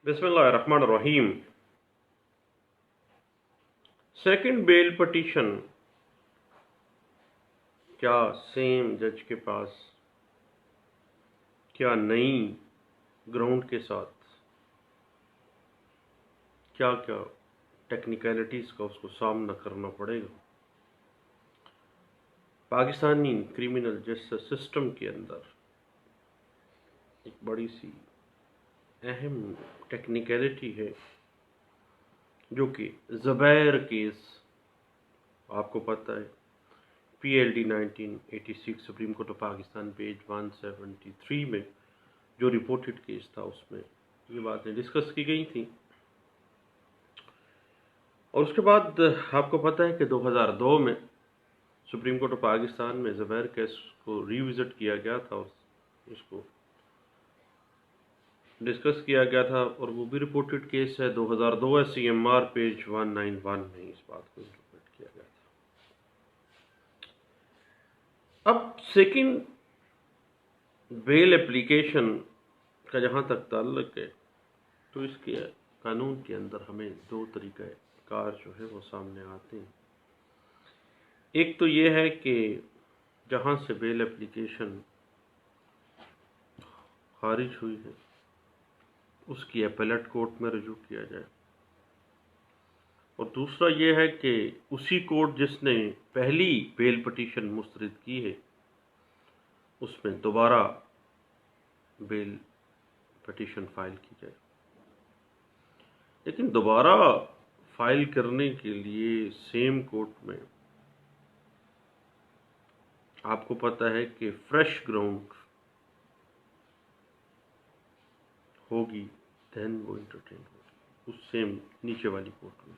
बिस्मिल्लाहिर्रहमानिर्रहीम। Second bell petition, क्या same जज के पास क्या नई ग्राउंड के साथ क्या क्या टेक्निकलिटीज़ का उसको सामना करना पड़ेगा। पाकिस्तानी क्रिमिनल जस्टिस सिस्टम के अंदर एक बड़ी सी अहम टेक्निकलिटी है जो कि ज़ुबैर केस, आपको पता है PLD 1986 supreme court of Pakistan page 173 में जो रिपोर्टेड केस था उसमें ये बातें डिस्कस की गई थी। और उसके बाद आपको पता है कि 2002 में सुप्रीम कोर्ट ऑफ पाकिस्तान में ज़ुबैर केस को रिविज़िट किया गया था और उसको डिस्कस किया गया था, और वो भी रिपोर्टेड केस है 2002 CMR पेज 191 में इस बात को इंटरप्रेट किया गया था। अब सेकंड बेल एप्लीकेशन का जहाँ तक ताल्लुक है तो इसके कानून के अंदर हमें दो तरीक़ा कार जो है वो सामने आते हैं। एक तो ये है कि जहाँ से बेल एप्लीकेशन खारिज हुई है उसकी अपीलेट कोर्ट में रजू किया जाए, और दूसरा ये है कि उसी कोर्ट जिसने पहली बेल पटिशन मुस्तरद की है उसमें दोबारा बेल पटिशन फाइल की जाए। लेकिन दोबारा फाइल करने के लिए सेम कोर्ट में आपको पता है कि फ्रेश ग्राउंड होगी, देन वो इंटरटेन होगी उस सेम नीचे वाली कोर्ट में।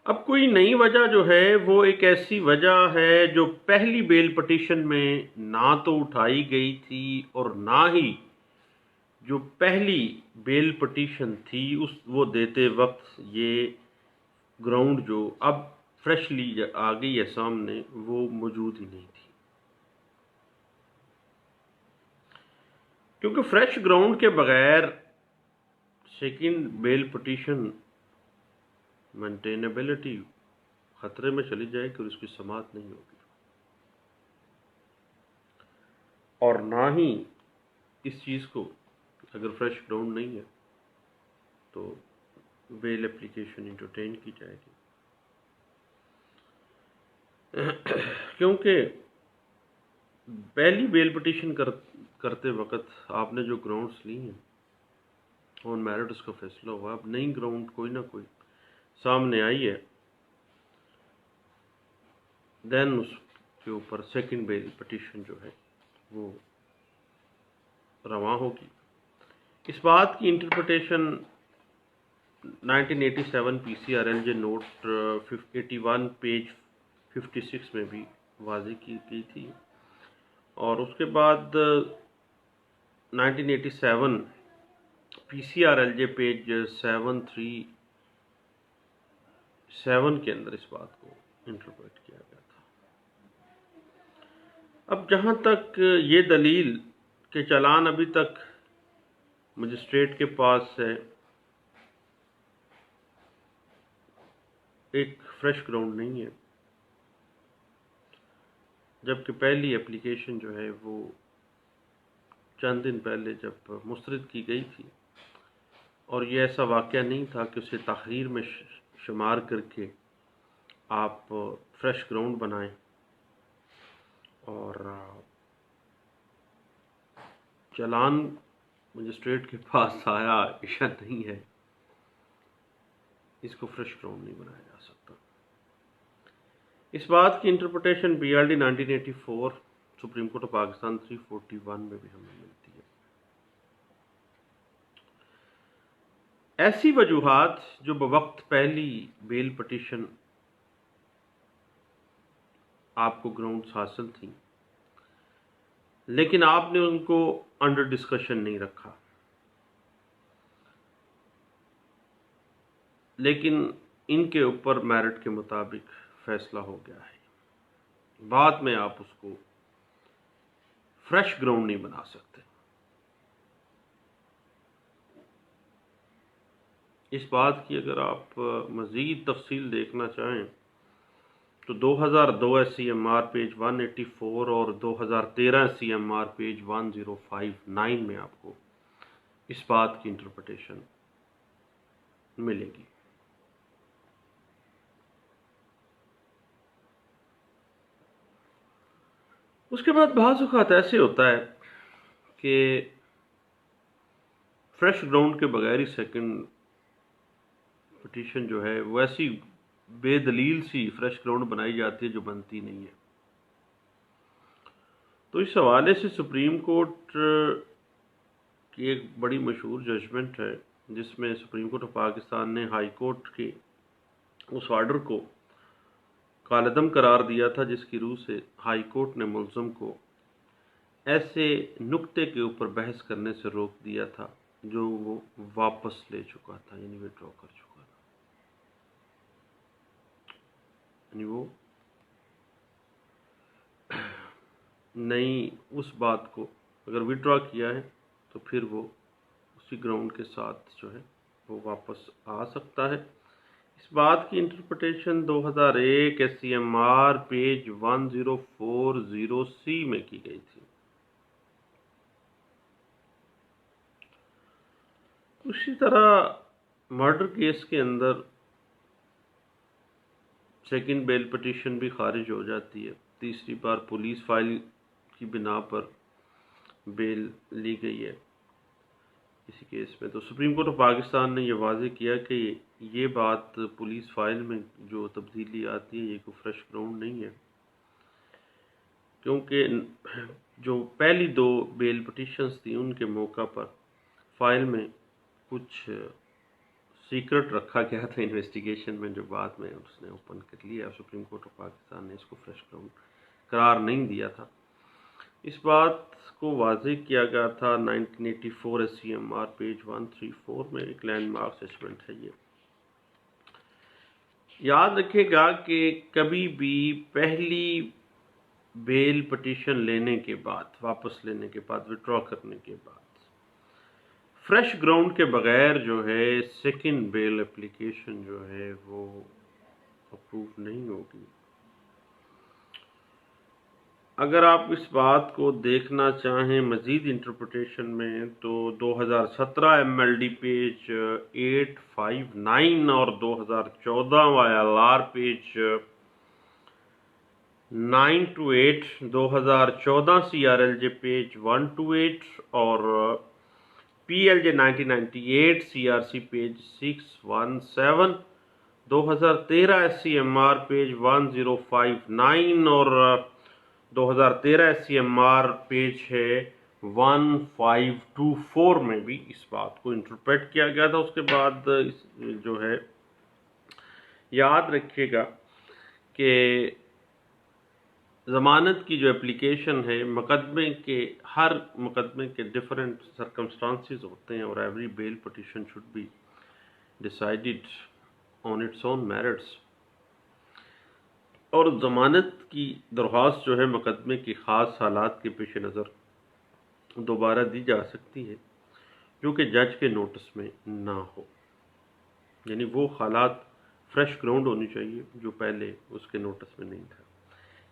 अब कोई नई वजह जो है वो एक ऐसी वजह है जो पहली बेल पटिशन में ना तो उठाई गई थी और ना ही जो पहली बेल पटिशन थी उस वो देते वक्त ये ग्राउंड जो अब फ्रेशली आ गई है सामने वो मौजूद ही नहीं थी। क्योंकि फ्रेश ग्राउंड के बगैर सेकंड बेल पटिशन मेंटेनेबिलिटी खतरे में चली जाएगी और उसकी समाअत नहीं होगी, और ना ही इस चीज़ को अगर फ्रेश ग्राउंड नहीं है तो बेल एप्लीकेशन इंटरटेन की जाएगी। क्योंकि पहली बेल पटिशन करते वक्त आपने जो ग्राउंड्स ली हैं ऑन मेरिट उसका फैसला हुआ। अब नई ग्राउंड कोई ना कोई सामने आई है, देन उसके ऊपर सेकंड बेल पटिशन जो है वो रवा होगी। इस बात की इंटरप्रिटेशन 1987 PCRLJ नोट 81 पेज 56 में भी वाज़ेह की गई थी, और उसके बाद 1987 PCRLJ पेज 737 के अंदर इस बात को इंटरप्रेट किया गया था। अब जहाँ तक ये दलील के चालान अभी तक मजिस्ट्रेट के पास है, एक फ्रेश ग्राउंड नहीं है, जबकि पहली एप्लीकेशन जो है वो चंद दिन पहले जब मुस्तरद की गई थी, और ये ऐसा वाक़या नहीं था कि उसे ताख़ीर में शुमार करके आप फ्रेश ग्राउंड बनाएं, और चालान मजिस्ट्रेट के पास आया ऐसा नहीं है, इसको फ्रेश ग्राउंड नहीं बनाया जा सकता। इस बात की interpretation BLD 1984 supreme court of Pakistan 341 में भी हमें मिलती है। ऐसी वजूहात जो बवक्त पहली बेल पटिशन आपको ग्राउंड्स हासिल थी लेकिन आपने उनको अंडर डिस्कशन नहीं रखा, लेकिन इनके ऊपर मेरिट के मुताबिक फैसला हो गया है, बाद में आप उसको फ्रेश ग्राउंड नहीं बना सकते। اس بات کی اگر آپ مزید تفصیل دیکھنا چاہیں تو 2002 SCMR پیج 184 اور 2013 SCMR پیج 1059 میں آپ کو اس بات کی انٹرپریٹیشن ملے گی۔ اس کے بعد بعض اوقات ایسے ہوتا ہے کہ فریش گراؤنڈ کے بغیر ہی سیکنڈ پٹیشن جو ہے وہ ایسی بے دلیل سی فریش گراؤنڈ بنائی جاتی ہے جو بنتی نہیں ہے۔ تو اس حوالے سے سپریم کورٹ کی ایک بڑی مشہور ججمنٹ ہے جس میں سپریم کورٹ آف پاکستان نے ہائی کورٹ کے اس آرڈر کو کالعدم قرار دیا تھا جس کی روح سے ہائی کورٹ نے ملزم کو ایسے نکتے کے اوپر بحث کرنے سے روک دیا تھا جو وہ واپس لے چکا تھا، یعنی وڈرا کر چکا تھا، یعنی وہ نئی اس بات کو اگر وڈرا کیا ہے تو پھر وہ اسی گراؤنڈ کے ساتھ جو ہے وہ واپس آ سکتا ہے۔ اس بات کی انٹرپریٹیشن 2001 SCMR پیج 1040C میں کی گئی تھی۔ اسی طرح مرڈر کیس کے اندر سیکنڈ بیل پٹیشن بھی خارج ہو جاتی ہے، تیسری بار پولیس فائل کی بنا پر بیل لی گئی ہے اسی کیس میں۔ تو سپریم کورٹ آف پاکستان نے یہ واضح کیا کہ یہ بات پولیس فائل میں جو تبدیلی آتی ہے یہ کوئی فریش گراؤنڈ نہیں ہے، کیونکہ جو پہلی دو بیل پٹیشنز تھیں ان کے موقع پر فائل میں کچھ سیکرٹ رکھا گیا تھا انویسٹیگیشن میں، جو بعد میں اس نے اوپن کر لیا۔ سپریم کورٹ آف پاکستان نے اس کو فریش گراؤنڈ قرار نہیں دیا تھا۔ اس بات کو واضح کیا گیا تھا 1984 SCMR پیج 134 میں، ایک لینڈ مارک ججمنٹ ہے یہ۔ یاد رکھے گا کہ کبھی بھی پہلی بیل پٹیشن لینے کے بعد، واپس لینے کے بعد، وڈرا کرنے کے بعد فریش گراؤنڈ کے بغیر جو ہے سیکنڈ بیل اپلیکیشن جو ہے وہ اپروو نہیں ہوگی۔ اگر آپ اس بات کو دیکھنا چاہیں مزید انٹرپریٹیشن میں تو 2017 MLD پیج 859 اور 2014 YLR پیج 928، 2014 CRLJ پیج 128 اور PLJ 1998 CRC page 617، 2013 SCMR page 1059 اور 2013 SCMR پیج ہے 1524 میں بھی اس بات کو انٹرپریٹ کیا گیا تھا۔ اس کے بعد جو ہے یاد رکھیے گا کہ ضمانت کی جو اپلیکیشن ہے، مقدمے کے ہر مقدمے کے ڈیفرنٹ سرکمسٹانسز ہوتے ہیں اور every bail petition should be decided on its own merits, اور ضمانت کی درخواست جو ہے مقدمے کی خاص حالات کے پیش نظر دوبارہ دی جا سکتی ہے جو کہ جج کے نوٹس میں نہ ہو، یعنی وہ حالات فریش گراؤنڈ ہونی چاہیے جو پہلے اس کے نوٹس میں نہیں تھا،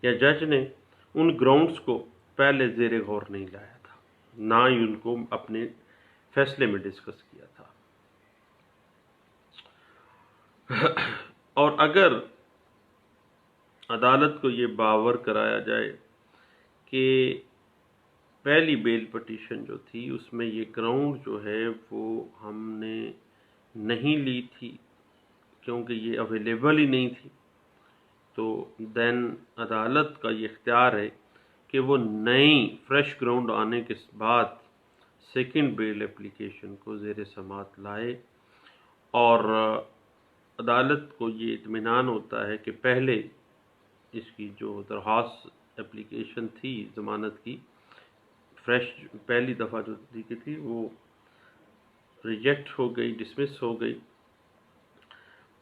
یا جج نے ان گراؤنڈز کو پہلے زیر غور نہیں لایا تھا، نہ ہی ان کو اپنے فیصلے میں ڈسکس کیا تھا۔ اور اگر عدالت کو یہ باور کرایا جائے کہ پہلی بیل پٹیشن جو تھی اس میں یہ گراؤنڈ جو ہے وہ ہم نے نہیں لی تھی کیونکہ یہ اویلیبل ہی نہیں تھی، تو دین عدالت کا یہ اختیار ہے کہ وہ نئی فریش گراؤنڈ آنے کے بعد سیکنڈ بیل اپلیکیشن کو زیر سماعت لائے، اور عدالت کو یہ اطمینان ہوتا ہے کہ پہلے اس کی جو درخواست اپلیکیشن تھی ضمانت کی فریش پہلی دفعہ جو دی گئی تھی وہ ریجیکٹ ہو گئی، ڈسمس ہو گئی۔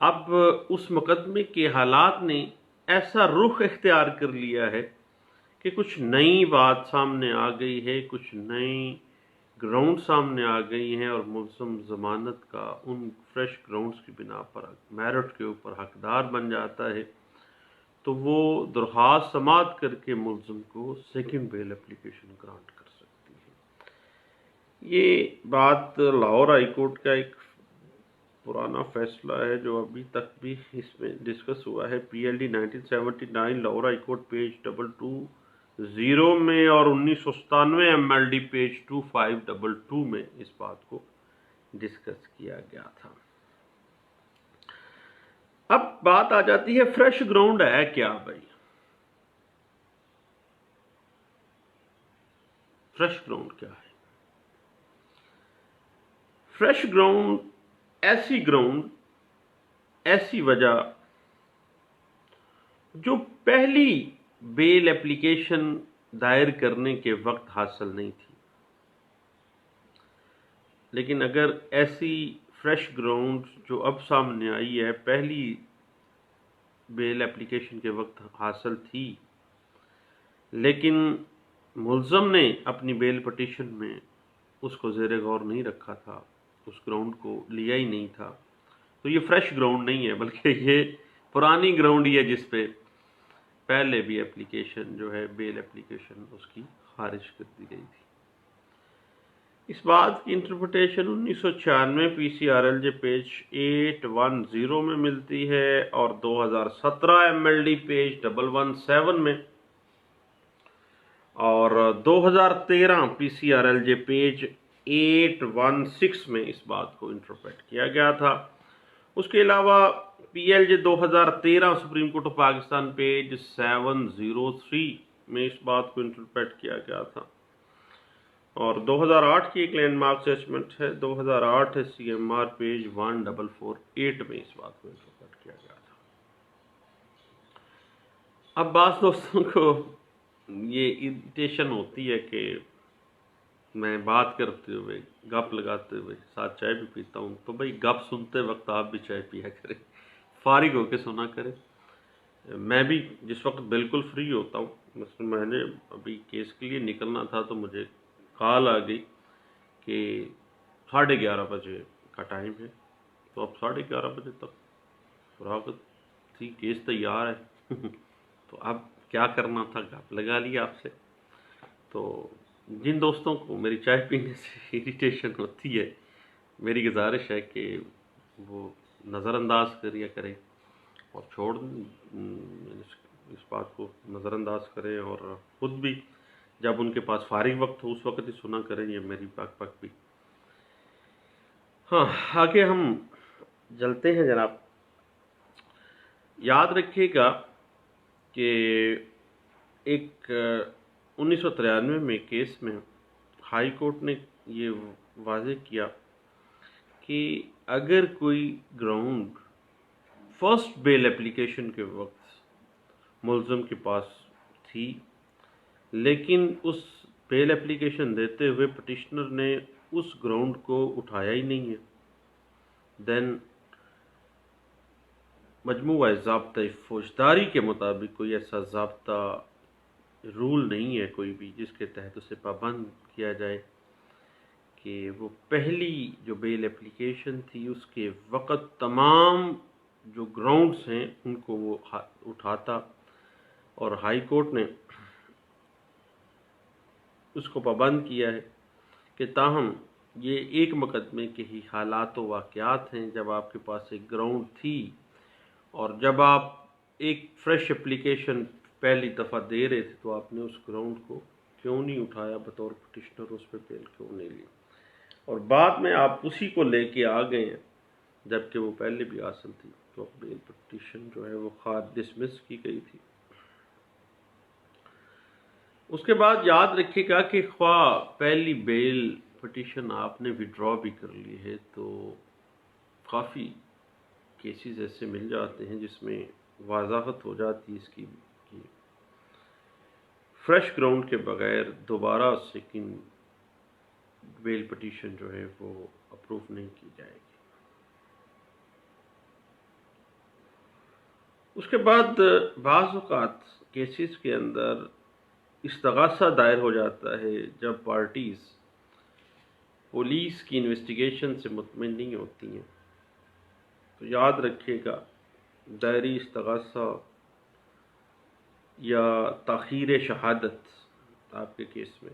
اب اس مقدمے کے حالات نے ایسا رخ اختیار کر لیا ہے کہ کچھ نئی بات سامنے آ گئی ہے، کچھ نئی گراؤنڈ سامنے آ گئی ہیں اور ملزم ضمانت کا ان فریش گراؤنڈز کی بنا پر میرٹ کے اوپر حقدار بن جاتا ہے تو وہ درخواست سماعت کر کے ملزم کو سیکنڈ بیل اپلیکیشن گرانٹ کر سکتی ہے۔ یہ بات لاہور ہائی کورٹ کا ایک پرانا فیصلہ ہے جو ابھی تک بھی اس میں ڈسکس ہوا ہے، P L D 1979 Lahore high court page 220 میں اور 1997 ایم ایل ڈی پیج 2522 میں اس بات کو ڈسکس کیا گیا تھا۔ اب بات آ جاتی ہے فریش گراؤنڈ ہے کیا بھائی؟ فریش گراؤنڈ کیا ہے؟ فریش گراؤنڈ ایسی وجہ جو پہلی بیل اپلیکیشن دائر کرنے کے وقت حاصل نہیں تھی، لیکن اگر ایسی فریش گراؤنڈ جو اب سامنے آئی ہے پہلی بیل اپلیکیشن کے وقت حاصل تھی، لیکن ملزم نے اپنی بیل پٹیشن میں اس کو زیر غور نہیں رکھا تھا، اس گراؤنڈ کو لیا ہی نہیں تھا، تو یہ فریش گراؤنڈ نہیں ہے بلکہ یہ پرانی گراؤنڈ ہی ہے جس پہ پہلے بھی اپلیکیشن جو ہے بیل اپلیکیشن اس کی خارج کر دی گئی تھی۔ اس بات کی interpretation 1996 P C R L J page 810 میں ملتی ہے اور 2017 ایم ایل ڈی پیج 117 میں اور 2013 P C R L J page 816 میں اس بات کو انٹرپریٹ کیا گیا تھا۔ اس کے علاوہ P L J 2013 supreme court of Pakistan page 703 میں اس بات کو انٹرپریٹ کیا گیا تھا، اور 2008 کی ایک لینڈ مارک ججمنٹ ہے 2008 سی ایم آر پیج 1448 میں اس بات کو انٹرپریٹ کیا گیا تھا۔ اب بعض دوستوں کو یہ اریٹیشن ہوتی ہے کہ میں بات کرتے ہوئے گپ لگاتے ہوئے ساتھ چائے بھی پیتا ہوں، تو بھائی گپ سنتے وقت آپ بھی چائے پیا کریں، فارغ ہو کے سنا کریں۔ میں بھی جس وقت بالکل فری ہوتا ہوں، مثلا میں نے ابھی کیس کے لیے نکلنا تھا تو مجھے کال آ گئی کہ 11:30 بجے کا ٹائم ہے، تو اب 11:30 بجے تک فراغت تھی، کیس تیار ہے تو اب کیا کرنا تھا، گپ لگا لیا آپ سے۔ تو جن دوستوں کو میری چائے پینے سے اریٹیشن ہوتی ہے، میری گزارش ہے کہ وہ نظر انداز کریا کریں اور چھوڑ اس بات کو نظر انداز کریں، اور خود بھی جب ان کے پاس فارغ وقت ہو اس وقت ہی سنا کریں، یہ میری پاک بھی۔ ہاں، آگے ہم چلتے ہیں جناب۔ یاد رکھیے گا کہ ایک 1993 میں کیس میں ہائی کورٹ نے یہ واضح کیا کہ اگر کوئی گراؤنڈ فرسٹ بیل اپلیکیشن کے وقت ملزم کے پاس تھی، لیکن اس بیل اپلیکیشن دیتے ہوئے پٹیشنر نے اس گراؤنڈ کو اٹھایا ہی نہیں ہے، دین مجموعہ ضابطۂ فوجداری کے مطابق کوئی ایسا ضابطہ رول نہیں ہے کوئی بھی جس کے تحت اسے پابند کیا جائے کہ وہ پہلی جو بیل اپلیکیشن تھی اس کے وقت تمام جو گراؤنڈز ہیں ان کو وہ اٹھاتا، اور ہائی کورٹ نے اس کو پابند کیا ہے کہ تاہم یہ ایک مقدمے کے ہی حالات و واقعات ہیں جب آپ کے پاس ایک گراؤنڈ تھی اور جب آپ ایک فریش اپلیکیشن پہلی دفعہ دے رہے تھے تو آپ نے اس گراؤنڈ کو کیوں نہیں اٹھایا بطور پٹیشنر، اس پہ بیل کیوں نہیں لی، اور بعد میں آپ اسی کو لے کے آ گئے ہیں جبکہ وہ پہلے بھی حاصل تھی، تو بیل پٹیشن جو ہے وہ ڈسمس کی گئی تھی۔ اس کے بعد یاد رکھیے گا کہ خواہ پہلی بیل پٹیشن آپ نے وڈرا بھی کر لی ہے تو کافی کیسز ایسے مل جاتے ہیں جس میں وضاحت ہو جاتی ہے اس کی کہ فریش گراؤنڈ کے بغیر دوبارہ سیکنڈ بیل پٹیشن جو ہے وہ اپروو نہیں کی جائے گی۔ اس کے بعد بعض اوقات کیسز کے اندر استغاثہ دائر ہو جاتا ہے جب پارٹیز پولیس کی انویسٹیگیشن سے مطمئن نہیں ہوتی ہیں، تو یاد رکھیے گا دائری استغاثہ یا تاخیر شہادت آپ کے کیس میں،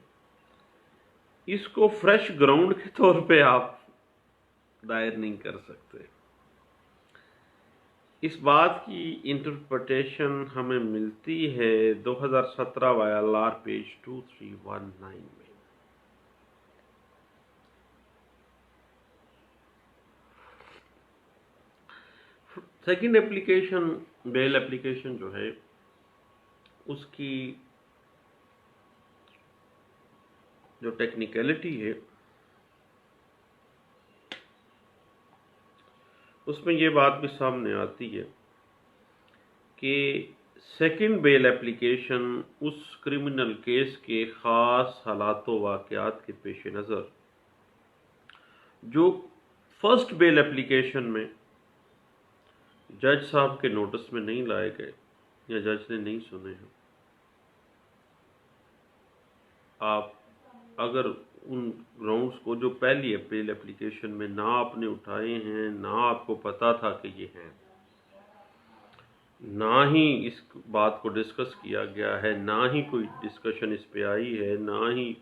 اس کو فریش گراؤنڈ کے طور پہ آپ دائر نہیں کر سکتے۔ اس بات کی انٹرپریٹیشن ہمیں ملتی ہے 2017 YLR پیج 2319 میں۔ سیکنڈ اپلیکیشن، بیل اپلیکیشن جو ہے، اس کی جو ٹیکنیکلٹی ہے اس میں یہ بات بھی سامنے آتی ہے کہ سیکنڈ بیل اپلیکیشن اس کرمنل کیس کے خاص حالات و واقعات کے پیش نظر جو فرسٹ بیل اپلیکیشن میں جج صاحب کے نوٹس میں نہیں لائے گئے یا جج نے نہیں سنے ہیں، آپ اگر ان گراؤنڈز کو جو پہلی بیل اپلیکیشن میں نہ آپ نے اٹھائے ہیں، نہ آپ کو پتا تھا کہ یہ ہیں، نہ ہی اس بات کو ڈسکس کیا گیا ہے، نہ ہی کوئی ڈسکشن اس پہ آئی ہے، نہ ہی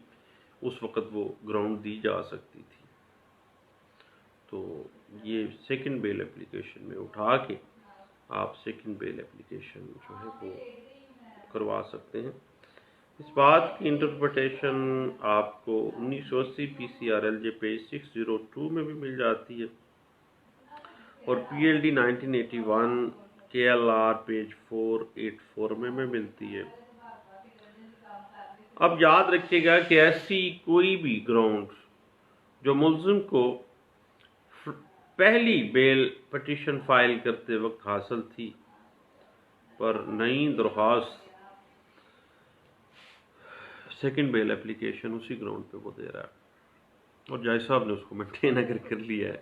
اس وقت وہ گراؤنڈ دی جا سکتی تھی، تو یہ سیکنڈ بیل اپلیکیشن میں اٹھا کے آپ سیکنڈ بیل اپلیکیشن جو ہے وہ کروا سکتے ہیں۔ اس بات کی انٹرپریٹیشن آپ کو 1980 PCRLJ پیج 602 میں بھی مل جاتی ہے اور PLD 1981 KLR پیج 484 میں ملتی ہے۔ اب یاد رکھیے گا کہ ایسی کوئی بھی گراؤنڈ جو ملزم کو پہلی بیل پٹیشن فائل کرتے وقت حاصل تھی پر نئی درخواست سیکنڈ بیل اپلیکیشن اسی گراؤنڈ پہ وہ دے رہا ہے اور جج صاحب نے اس کو مینٹین اگر کر لیا ہے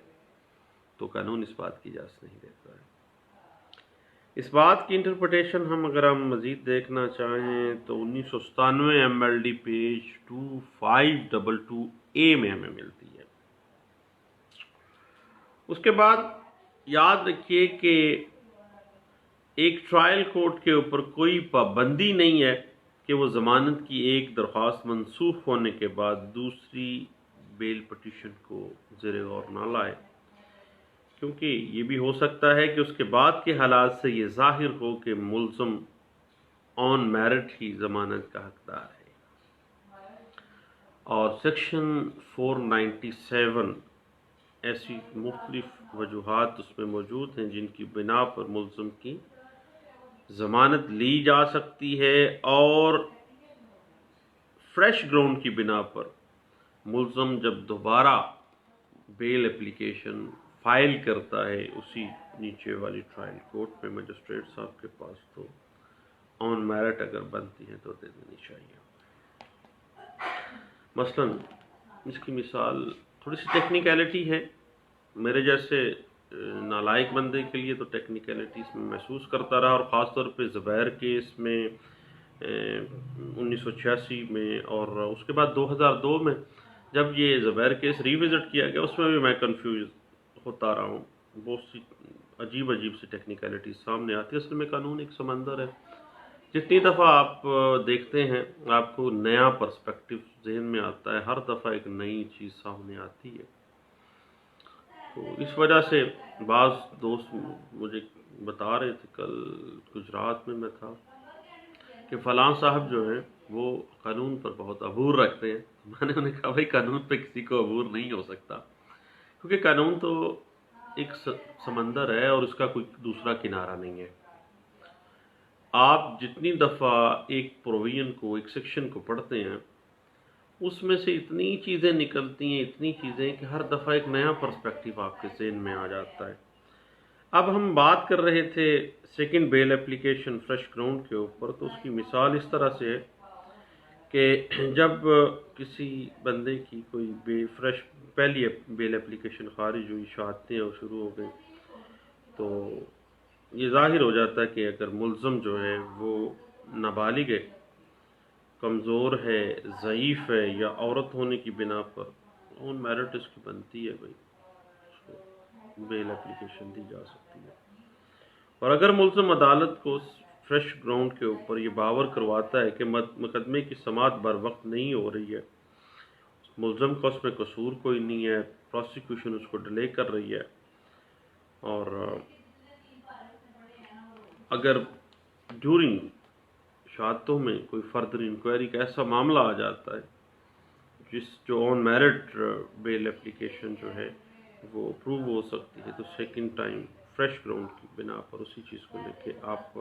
تو قانون اس بات کی اجازت نہیں دیتا ہے۔ اس بات کی انٹرپریٹیشن اگر ہم مزید دیکھنا چاہیں تو 1997 MLD پیج 2522A میں ہمیں ملتی ہے۔ اس کے بعد یاد رکھیے کہ ایک ٹرائل کورٹ کے اوپر کوئی پابندی نہیں ہے کہ وہ ضمانت کی ایک درخواست منسوخ ہونے کے بعد دوسری بیل پٹیشن کو زیر غور نہ لائے، کیونکہ یہ بھی ہو سکتا ہے کہ اس کے بعد کے حالات سے یہ ظاہر ہو کہ ملزم آن میرٹ ہی ضمانت کا حقدار ہے، اور سیکشن 497 ایسی مختلف وجوہات اس میں موجود ہیں جن کی بنا پر ملزم کی ضمانت لی جا سکتی ہے، اور فریش گراؤنڈ کی بنا پر ملزم جب دوبارہ بیل اپلیکیشن فائل کرتا ہے اسی نیچے والی ٹرائل کورٹ میں مجسٹریٹ صاحب کے پاس، تو آن میرٹ اگر بنتی ہے تو دے دینی چاہیے۔ مثلا اس کی مثال تھوڑی سی ٹیکنیکلٹی ہے، میرے جیسے نالائق بندے کے لیے تو ٹیکنیکلٹی اس میں محسوس کرتا رہا، اور خاص طور پہ زبیر کیس میں 1986 میں، اور اس کے بعد 2002 میں جب یہ زبیر کیس ری وزٹ کیا گیا اس میں بھی میں کنفیوز ہوتا رہا ہوں، بہت سی عجیب سی ٹیکنیکلٹی سامنے آتی ہے۔ اصل میں قانون ایک سمندر ہے، جتنی دفعہ آپ دیکھتے ہیں آپ کو نیا پرسپیکٹو ذہن میں آتا ہے، ہر دفعہ ایک نئی چیز سامنے آتی ہے، تو اس وجہ سے بعض دوست مجھے بتا رہے تھے، کل گجرات میں تھا، کہ فلاں صاحب جو ہیں وہ قانون پر بہت عبور رکھتے ہیں۔ میں نے انہیں کہا بھائی قانون پہ کسی کو عبور نہیں ہو سکتا، کیونکہ قانون تو ایک سمندر ہے اور اس کا کوئی دوسرا کنارہ نہیں ہے۔ آپ جتنی دفعہ ایک پروویژن کو، ایک سیکشن کو پڑھتے ہیں اس میں سے اتنی چیزیں نکلتی ہیں، اتنی چیزیں کہ ہر دفعہ ایک نیا پرسپیکٹیو آپ کے ذہن میں آ جاتا ہے۔ اب ہم بات کر رہے تھے سیکنڈ بیل اپلیکیشن فریش گراؤنڈ کے اوپر، تو اس کی مثال اس طرح سے ہے کہ جب کسی بندے کی کوئی فریش پہلی بیل اپلیکیشن خارج ہوئی، شہادتیں اور شروع ہو گئی، تو یہ ظاہر ہو جاتا ہے کہ اگر ملزم جو ہے وہ نابالغ ہے، کمزور ہے، ضعیف ہے، یا عورت ہونے کی بنا پر ऑन मेरिट इसकी बनती है भाई, बेल एप्लीकेशन दी जा सकती है। और अगर मुल्ज़िम अदालत को फ्रेश ग्राउंड के ऊपर ये बावर करवाता है कि मुकदमे की समाअत बर वक्त नहीं हो रही है, मुल्ज़िम का उसमें कसूर कोई नहीं है, प्रोसिक्यूशन उसको डिले कर रही है, और अगर ड्यूरिंग शहादतों में कोई फर्दर इंक्वायरी का ऐसा मामला आ जाता है जो ऑन मेरिट बेल एप्लीकेशन जो है वो अप्रूव हो सकती है, तो सेकंड टाइम फ्रेश ग्राउंड की बिना पर उसी चीज़ को लेके आप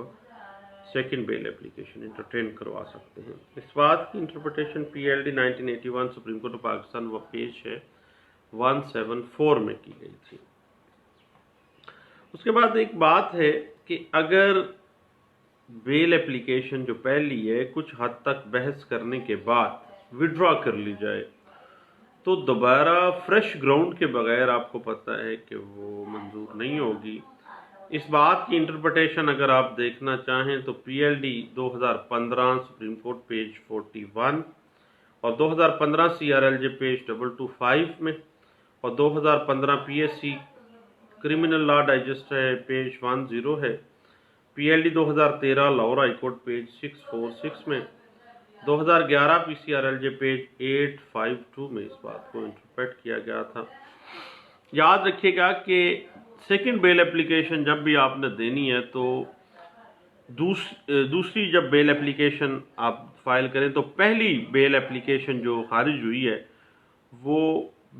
सेकंड बेल एप्लीकेशन इंटरटेन करवा सकते हैं। इस बात की interpretation PLD 1981 supreme court of Pakistan व पेज है 174 में की गई थी। उसके बाद एक बात है कि अगर बेल एप्लीकेशन जो पहली है कुछ हद तक बहस करने के बाद विड्रॉ कर ली जाए, तो दोबारा फ्रेश ग्राउंड के बगैर आपको पता है कि वो मंजूर नहीं होगी। इस बात की इंटरप्रिटेशन अगर आप देखना चाहें तो PLD 2015 सुप्रीम कोर्ट पेज 41 और 2015 CRLJ पेज 225 में, और 2015 PSC क्रिमिनल लॉ डाइजेस्ट है पेज 10 है, PLD 2013 Lahore high court page 646 में, 2011 PCRLJ पेज 852 में इस बात को इंटरप्रेट किया गया था। याद रखिएगा कि सेकंड बेल एप्लीकेशन जब भी आपने देनी है तो दूसरी जब बेल एप्लीकेशन आप फाइल करें तो पहली बेल एप्लीकेशन जो खारिज हुई है वो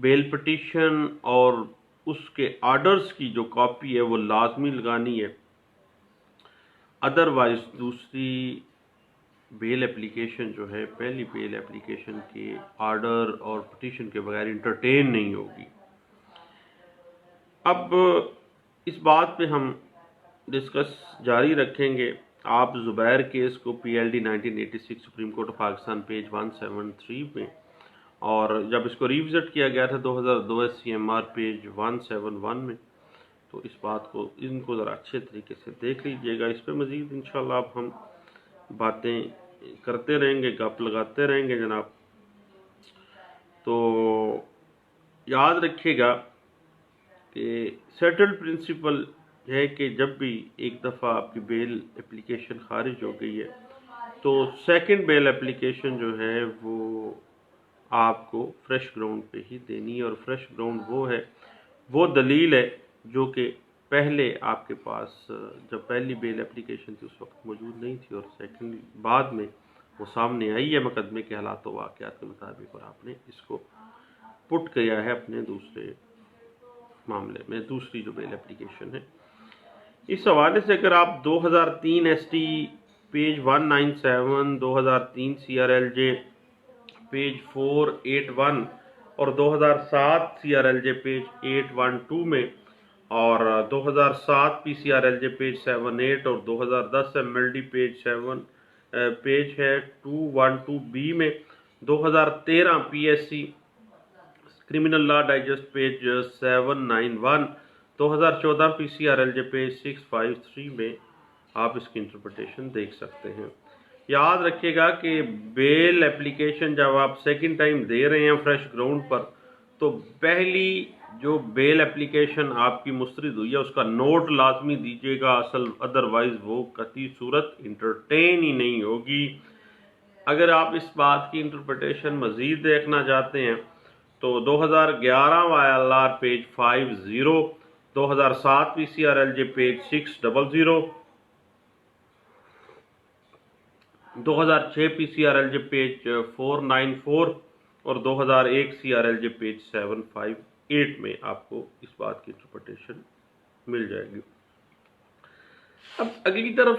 बेल पिटीशन और उसके आर्डर्स की जो कॉपी है वो लाजमी लगानी है, अदरवाइज दूसरी बेल एप्लीकेशन जो है पहली बेल एप्लीकेशन के आर्डर और पिटीशन के बगैर इंटरटेन नहीं होगी। अब इस बात पे हम डिस्कस जारी रखेंगे। आप ज़ुबैर केस को PLD 1986 supreme court of Pakistan page 173 में, और जब इसको रिविजिट किया गया था 2002 CMR पेज 171 में, तो इस बात को इनको ज़रा अच्छे तरीके से देख लीजिएगा। इस पर मज़ीद इंशाल्लाह अब हम बातें करते रहेंगे, गप लगाते रहेंगे जनाब। तो याद रखिएगा कि सेटल्ड प्रिंसिपल है कि जब भी एक दफ़ा आपकी बेल एप्लीकेशन खारिज हो गई है तो सेकंड बेल एप्लीकेशन जो है वो आपको फ्रेश ग्राउंड पे ही देनी है, और फ्रेश ग्राउंड वो है, वो दलील है जो कि पहले आपके पास जब पहली बेल एप्लीकेशन थी उस वक्त मौजूद नहीं थी, और सेकंड बाद में वो सामने आई है मुकदमे के हालात व वाक़यात के मुताबिक, और आपने इसको पुट किया है अपने दूसरे मामले में, दूसरी जो बेल एप्लीकेशन है। इस हवाले से अगर आप 2003 ST पेज 197, 2003 CRLJ पेज 481 और 2007 CRLJ पेज 812 में, और 2007 PCRLJ पेज 78 और 2010 MLD पेज है 212B में, 2013 PSC criminal law digest page 791, 2014 PCRLJ page 653 में आप इसकी इंटरप्रिटेशन देख सकते हैं। याद रखिएगा कि बेल एप्लीकेशन जब आप सेकंड टाइम दे रहे हैं फ्रेश ग्राउंड पर, तो पहली जो बेल एप्लीकेशन आपकी मुस्तरद हुई है उसका नोट लाजमी दीजिएगा असल, अदरवाइज वो कतई सूरत इंटरटेन ही नहीं होगी। अगर आप इस बात की इंटरप्रिटेशन मज़ीद देखना चाहते हैं तो 2011 YLR page 50, 2007 PCRLJ page 600, 2006 PCRLJ page 494 और 2001 CRLJ पेज 758 में आपको इस बात की इंटरप्रिटेशन मिल जाएगी। अब अगली तरफ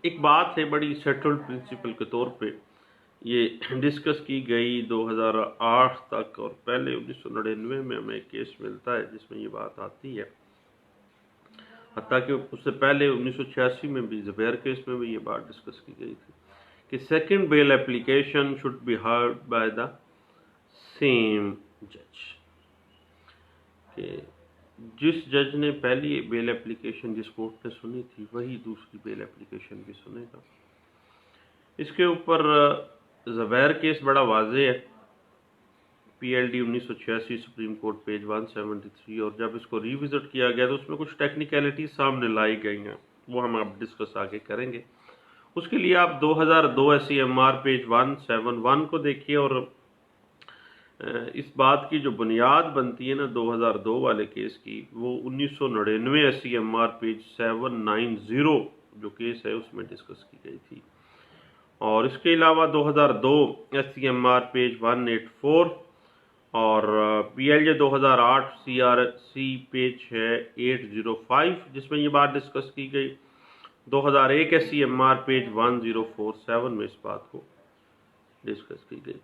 एक बात है बड़ी सेटल्ड प्रिंसिपल के तौर पे ये डिस्कस की गई 2008 तक, और पहले 1999 में हमें केस मिलता है जिसमें ये बात आती है, हत्ता कि उससे पहले 1986 में भी ज़ुबैर केस में भी ये बात डिस्कस की गई थी कि second bail application should be heard by the same जज, कि जिस जज ने पहली बेल एप्लीकेशन जिस कोर्ट ने सुनी थी वही दूसरी बेल एप्लीकेशन भी सुनेगा। इसके ऊपर ज़ुबैर केस बड़ा वाज़ेह है PLD 1986 सुप्रीम कोर्ट पेज 173, और जब इसको रिविजिट किया गया तो उसमें कुछ टेक्निकलिटी सामने लाई गई हैं, वो हम अब डिस्कस आगे करेंगे। उसके लिए आप 2002 SCMR पेज 171 को देखिए, और इस बात की जो बुनियाद बनती है ना 2002 वाले केस की, वो 1999 SCMR पेज 790 जो केस है उसमें डिस्कस की गई थी। और इसके अलावा 2002 SCMR पेज 184 और PLJ 2008 CRC पेज है 805 जिसमें ये बात डिस्कस की गई। 2001 SCMR पेज 1047 में इस बात को डिस्कस की गई।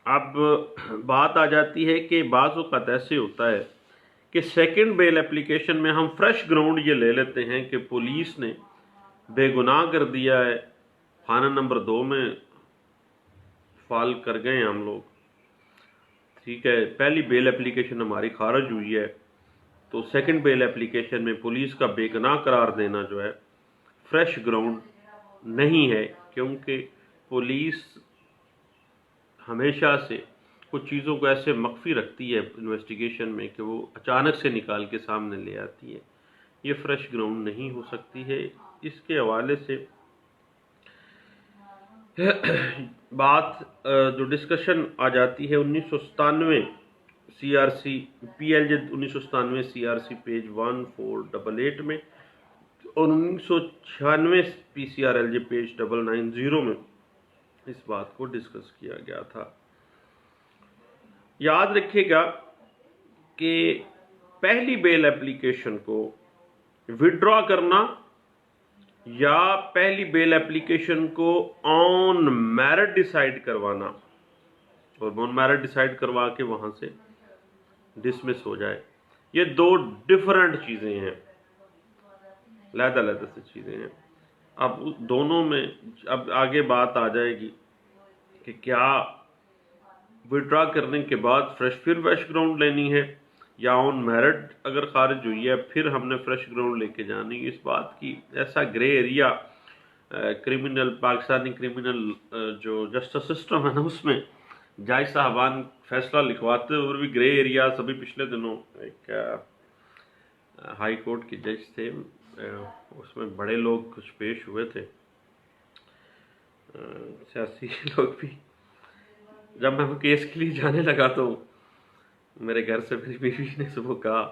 अब बात आ जाती है कि बाज़ औक़ात ऐसे होता है कि सेकंड बेल एप्लीकेशन में हम फ्रेश ग्राउंड ये ले लेते हैं कि पुलिस ने बेगुनाह कर दिया है, थाना नंबर 2 में फाल कर गए हैं हम लोग, ठीक है, पहली बेल एप्लीकेशन हमारी खारिज हुई है, तो सेकंड बेल एप्लीकेशन में पुलिस का बेगुनाह करार देना जो है फ्रेश ग्राउंड नहीं है, क्योंकि पुलिस हमेशा से कुछ चीज़ों को ऐसे मख्फी रखती है इन्वेस्टिगेशन में कि वो अचानक से निकाल के सामने ले आती है। ये फ्रेश ग्राउंड नहीं हो सकती है। इसके हवाले से बात जो डिस्कशन आ जाती है 1997 CRC PLJ 1997 CRC पेज 1488 में और 1996 PCRLJ पेज 990 में इस बात को डिस्कस किया गया था। याद रखिएगा कि पहली बेल एप्लीकेशन को विड्रॉ करना या पहली बेल एप्लीकेशन को ऑन मेरिट डिसाइड करवाना और ऑन मेरिट डिसाइड करवा के वहां से डिसमिस हो जाए, ये दो डिफरेंट चीज़ें हैं, अलग-अलग सी चीज़ें हैं। अब दोनों में अब आगे बात आ जाएगी कि क्या विड्रॉ करने के बाद फिर फ्रेश ग्राउंड लेनी है या ऑन मेरिट अगर खारिज हुई है फिर हमने फ्रेश ग्राउंड लेके जानी। इस बात की ऐसा grey area criminal Pakistani criminal जो जस्टिस सिस्टम है ना उसमें जज साहबान फैसला लिखवाते हुए भी ग्रे एरिया। सभी पिछले दिनों एक हाई कोर्ट के जज थे, उसमें बड़े लोग कुछ पेश हुए थे, सियासी लोग भी। जब मैं वो केस के लिए जाने लगा तो मेरे घर से मेरी बीवी ने सुबह कहा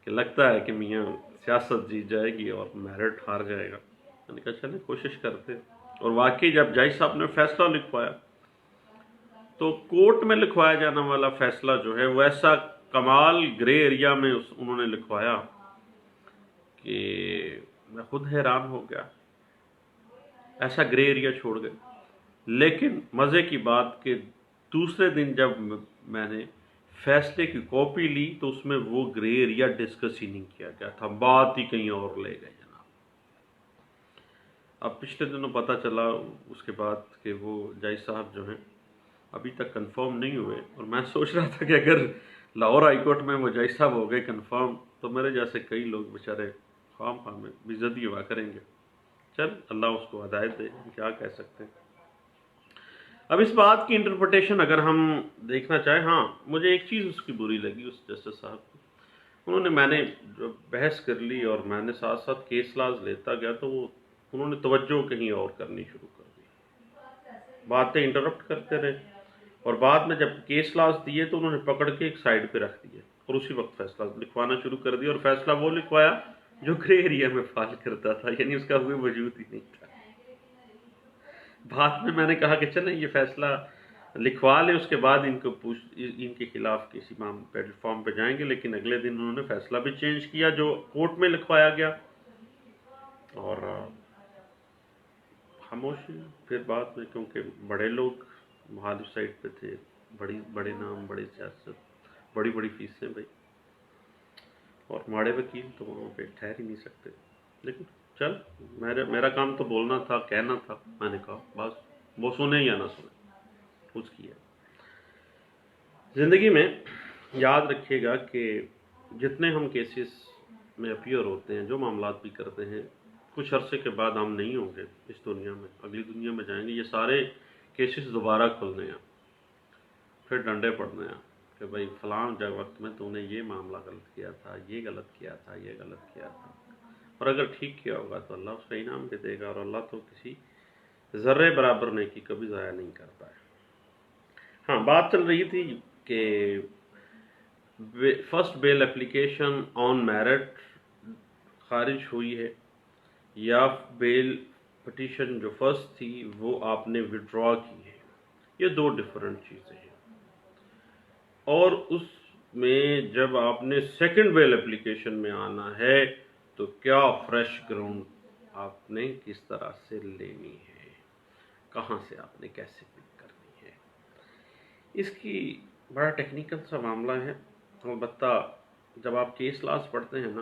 कि लगता है कि मियाँ सियासत जीत जाएगी और मेरिट हार जाएगा। मैंने कहा चले कोशिश करते, और वाकई जब जज साहब ने फैसला लिखवाया तो कोर्ट में लिखवाया जाने वाला फैसला जो है वो ऐसा कमाल ग्रे एरिया में उन्होंने लिखवाया कि मैं खुद हैरान हो गया, ऐसा ग्रे एरिया छोड़ गए। लेकिन मज़े की बात कि दूसरे दिन जब मैंने फैसले की कॉपी ली तो उसमें वो ग्रे एरिया डिस्कस ही नहीं किया गया था, बात ही कहीं और ले गए जनाब। अब पिछले दिनों पता चला उसके बाद कि वो जज साहब जो हैं अभी तक कंफर्म नहीं हुए, और मैं सोच रहा था कि अगर लाहौर हाई कोर्ट में वो जज साहब हो गए कंफर्म तो मेरे जैसे कई लोग बेचारे खाम खाम में बेइज्जती हुआ करेंगे। चल अल्लाह उसको हिदायत दे, क्या कह सकते हैं। अब इस बात की इंटरप्रिटेशन अगर हम देखना चाहें, हाँ मुझे एक चीज़ उसकी बुरी लगी उस जस्टिस साहब की, मैंने जो बहस कर ली और मैंने साथ साथ केस लाज लेता गया तो उन्होंने तवज्जो कहीं और करनी शुरू कर दी, बातें इंटरप्ट करते रहे, और बाद में जब केस लाज दिए तो उन्होंने पकड़ के एक साइड पे रख दिए और उसी वक्त फैसला लिखवाना शुरू कर दिया, और फैसला वो लिखवाया जो ग्रे एरिया में फाल करता था, यानी उसका कोई वजूद ही नहीं था। बाद में मैंने कहा कि चलें ये फैसला लिखवा ले, उसके बाद इनके खिलाफ किसी प्लेटफॉर्म पे जाएंगे, लेकिन अगले दिन उन्होंने फैसला भी चेंज किया जो कोर्ट में लिखवाया गया, और खामोशी फिर बाद में, क्योंकि बड़े लोग मुखालिफ साइड पे थे, बड़े नाम, बड़ी सियासत, बड़ी फीसें भाई, और माड़े वकील तो वहाँ पे ठहर ही नहीं सकते। लेकिन चल मेरा काम तो बोलना था, कहना था, मैंने कहा बस, वो सुने या ना सुने उसकी है। ज़िंदगी में याद रखिएगा कि जितने हम केसेस में अपीयर होते हैं, जो मामलात भी करते हैं, कुछ अरसे के बाद हम नहीं होंगे इस दुनिया में, अगली दुनिया में जाएंगे, ये सारे केसेस दोबारा खुलने हैं। फिर डंडे पड़ने हैं कि भाई फलां वक्त में तूने ये मामला गलत किया था, ये गलत किया था, ये गलत किया था। और अगर ठीक किया होगा तो अल्लाह उसका इनाम भी देगा, और अल्लाह तो किसी ज़र्रे बराबर नेकी कभी ज़ाया नहीं करता है। हाँ, बात चल रही थी कि first bail application on merit खारिज हुई है, या बेल पिटीशन जो फर्स्ट थी वो आपने विड्रॉ की है। ये दो डिफरेंट चीज़ें हैं। और उसमें जब आपने सेकंड बेल एप्लीकेशन में आना है तो क्या फ्रेश ग्राउंड आपने किस तरह से लेनी है, कहाँ से आपने कैसे पिक करनी है, इसकी बड़ा टेक्निकल सा मामला है। अलबत्ता जब आप केस लॉस पढ़ते हैं ना,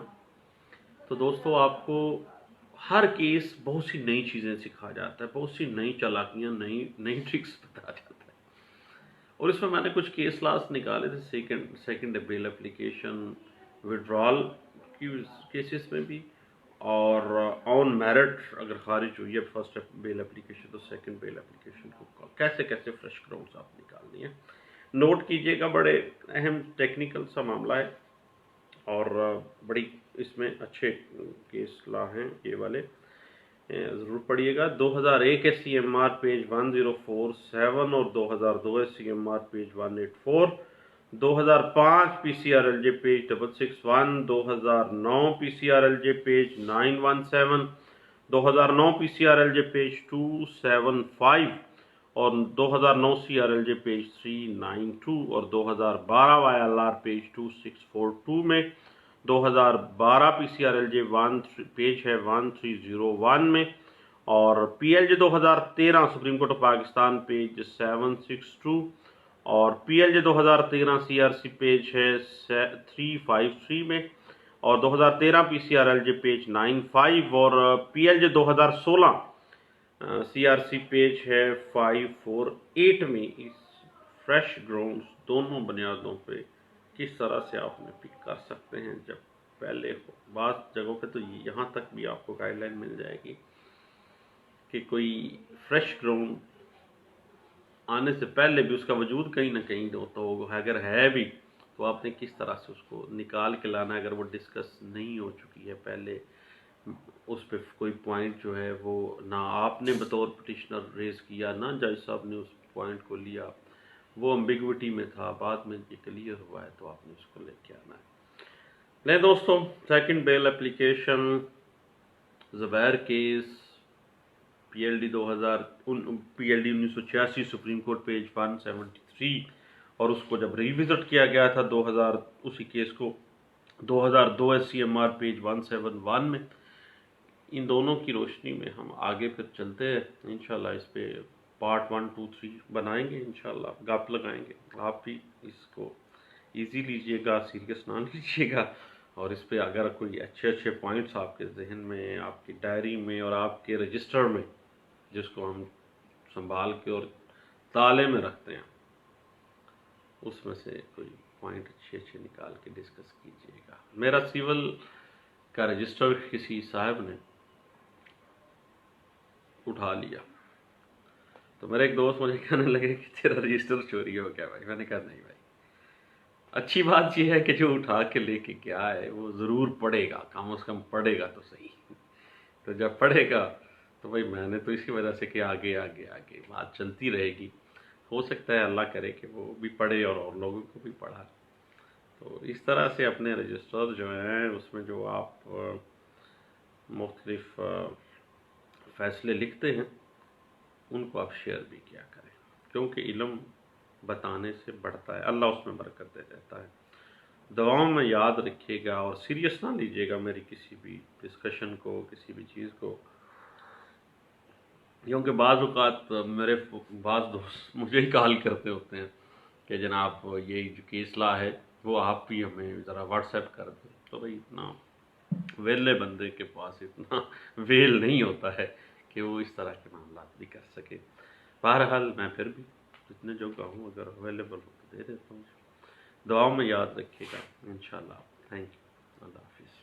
तो दोस्तों आपको हर केस बहुत सी नई चीज़ें सिखा जाता है, बहुत सी नई चालाकियाँ, नई ट्रिक्स बता जाता है। और इसमें मैंने कुछ केस लॉस निकाले थे, सेकंड बेल एप्लीकेशन विड्रॉल की केसेस में भी, और ऑन मेरिट अगर खारिज हुई है फर्स्ट बेल एप्लीकेशन तो सेकंड बेल एप्लीकेशन को कैसे कैसे फ्रेश ग्राउंड्स आप निकालनी है। नोट कीजिएगा, बड़े अहम टेक्निकल सा मामला है, और बड़ी इसमें अच्छे केस लॉ हैं ये वाले, ज़रूर पढ़िएगा। 2001 SCMR पेज 1047 और 2002 SCMR page 184, 2005 PCRLJ page 661, 2009 PCRLJ page 917, 2009 PCRLJ page 275 और 2009 CRLJ पेज 392 और 2012 YLR पेज 2642 में, 2012 PCRLJ पेज है 1301 में, और PLJ 2013 supreme court of Pakistan page 762 और PLJ 2013 CRC पेज है 353 में, और 2013 PCRLJ पेज 95 और PLJ 2016 CRC पेज है 548 में। इस फ्रेश ग्राउंड्स दोनों बुनियादों पे किस तरह से आपने पिक कर सकते हैं जब पहले हो। बात जगहों पे तो यहाँ तक भी आपको गाइडलाइन मिल जाएगी कि कोई फ्रेश ग्राउंड आने से पहले भी उसका वजूद कहीं ना कहीं तो अगर है भी तो आपने किस तरह से उसको निकाल के लाना है, अगर वो डिस्कस नहीं हो चुकी है पहले, उस पर कोई पॉइंट जो है वो ना आपने बतौर पिटिशनर रेज किया, ना जज साहब ने उस पॉइंट को लिया, वो एम्बिग्विटी में था, बाद में ये क्लियर हुआ है तो आपने उसको लेके आना है। नहीं दोस्तों, second bail application Zubair case PLD 1986 supreme court page 173, और उसको जब रिविजिट किया गया था 2000 उसी केस को 2002 SCMR पेज 171 में, इन दोनों की रोशनी में हम आगे फिर चलते हैं इंशाल्लाह। इस पे पार्ट 1, 2, 3 बनाएंगे इंशाल्लाह, गप लगाएंगे। आप भी इसको इजी लीजिएगा, सीरियस ना लीजिएगा, और इस पे अगर कोई अच्छे अच्छे पॉइंट्स आपके जहन में, आपकी डायरी में और आपके रजिस्टर में, जिसको हम संभाल के और ताले में रखते हैं, उसमें से कोई पॉइंट अच्छे अच्छे निकाल के डिस्कस कीजिएगा। मेरा सिविल का रजिस्टर किसी साहब ने उठा लिया, तो मेरा एक दोस्त मुझे कहने लगे कि तेरा रजिस्टर चोरी हो गया भाई। मैंने कहा नहीं भाई, अच्छी बात यह है कि जो उठा के लेके गया है वो ज़रूर पढ़ेगा, कम से कम पढ़ेगा तो सही। तो जब पढ़ेगा तो भाई मैंने तो इसी वजह से कि आगे आगे आगे बात चलती रहेगी, हो सकता है अल्लाह करे कि वो भी पढ़े और लोगों को भी पढ़ा। तो इस तरह से अपने रजिस्टर जो हैं उसमें जो आप मुख्तलिफ फ़ैसले लिखते हैं उनको आप शेयर भी किया करें, क्योंकि इल्म बताने से बढ़ता है, अल्लाह उसमें बरकत दे देता है। दुआओं में याद रखिएगा और सीरियस ना लीजिएगा मेरी किसी भी डिस्कशन को, किसी भी चीज़ को, क्योंकि बाज़ औक़ात मेरे बाज़ दोस्त मुझे ही कॉल करते होते हैं कि जनाब ये जो केस लॉ है वो आप भी हमें ज़रा व्हाट्सएप कर दें। तो भाई इतना वेले बंदे के पास इतना वेल नहीं होता है कि वो इस तरह के मामला भी कर सके। बहरहाल मैं फिर भी जितने जो कहूँ अगर अवेलेबल हो तो दे देता हूँ। दुआओं में याद रखिएगा इंशाल्लाह। Thank you. अल्लाह हाफिज़।